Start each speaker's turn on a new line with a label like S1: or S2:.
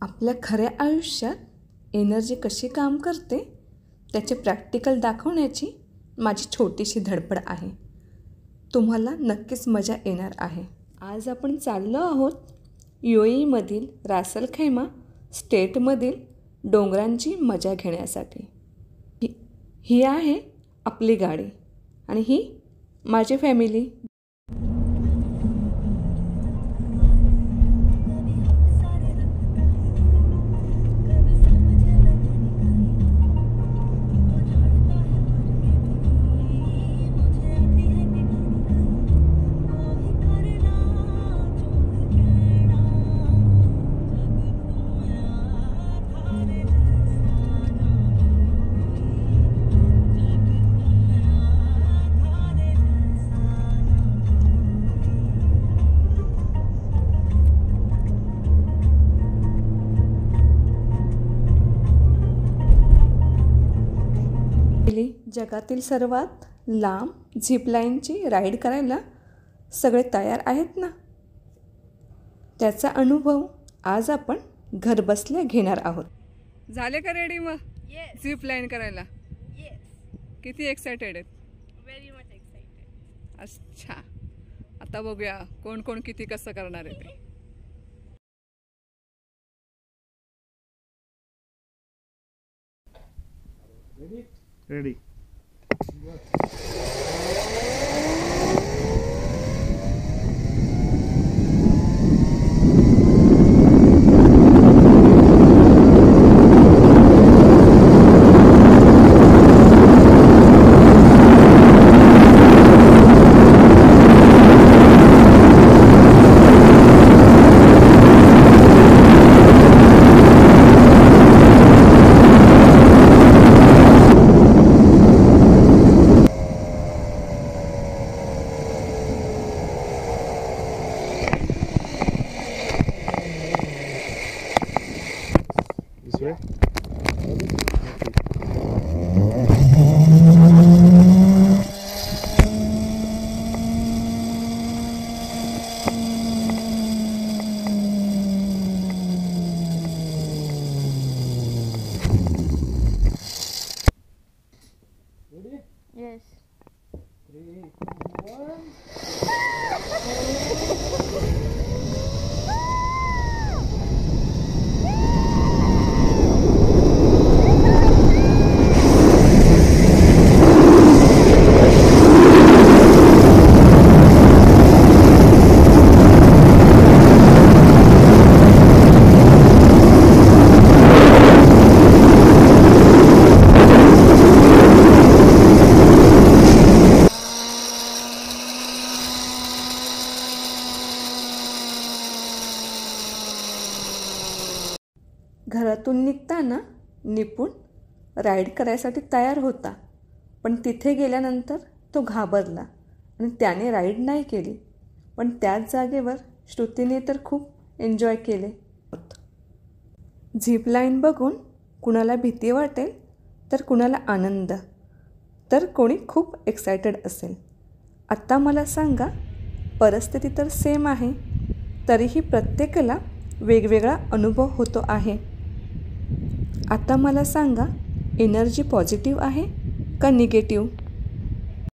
S1: आपल्या खऱ्या आयुष्यात एनर्जी कशी काम करते त्याचे प्रॅक्टिकल दाखवण्याची माझी छोटीशी धडपड आहे. तुम्हाला नक्कीच मजा येणार आहे. आज आपण चाललो आहोत UAEमधील रास अल खैमा स्टेटमधील डोंगरांची मजा घेण्यासाठी. ही आहे आपली गाडी आणि ही माझी फॅमिली. जगातील सर्वात लांब झिपलाईनची राईड करायला सगळे तयार आहेत ना. त्याचा अनुभव आज आपण घरबसल्या घेणार आहोत. झाले का रेडी मग झिपलाईन करायला? किती एक्साइटेड आहेत?
S2: Very much excited.
S1: अच्छा, आता बघूया कोण कोण किती कसं करणार आहे ते.
S3: Ready. This way? Ready?
S2: Yes.
S3: 3, 2, 1.
S1: घरातून निघताना निपुण राईड करायसाठी तयार होता, पण तिथे गेल्यानंतर तो घाबरला आणि त्याने राईड नाही केली. पण त्याच जागेवर श्रुतीने तर खूप एन्जॉय केले. झिपलाईन बघून कुणाला भीती वाटेल तर कुणाला आनंद, तर कोणी खूप एक्सायटेड असेल. आत्ता मला सांगा, परिस्थिती तर सेम आहे, तरीही प्रत्येकाला वेगवेगळा अनुभव होतो आहे. आता मला सांगा, एनर्जी पॉझिटिव्ह आहे का निगेटिव्ह?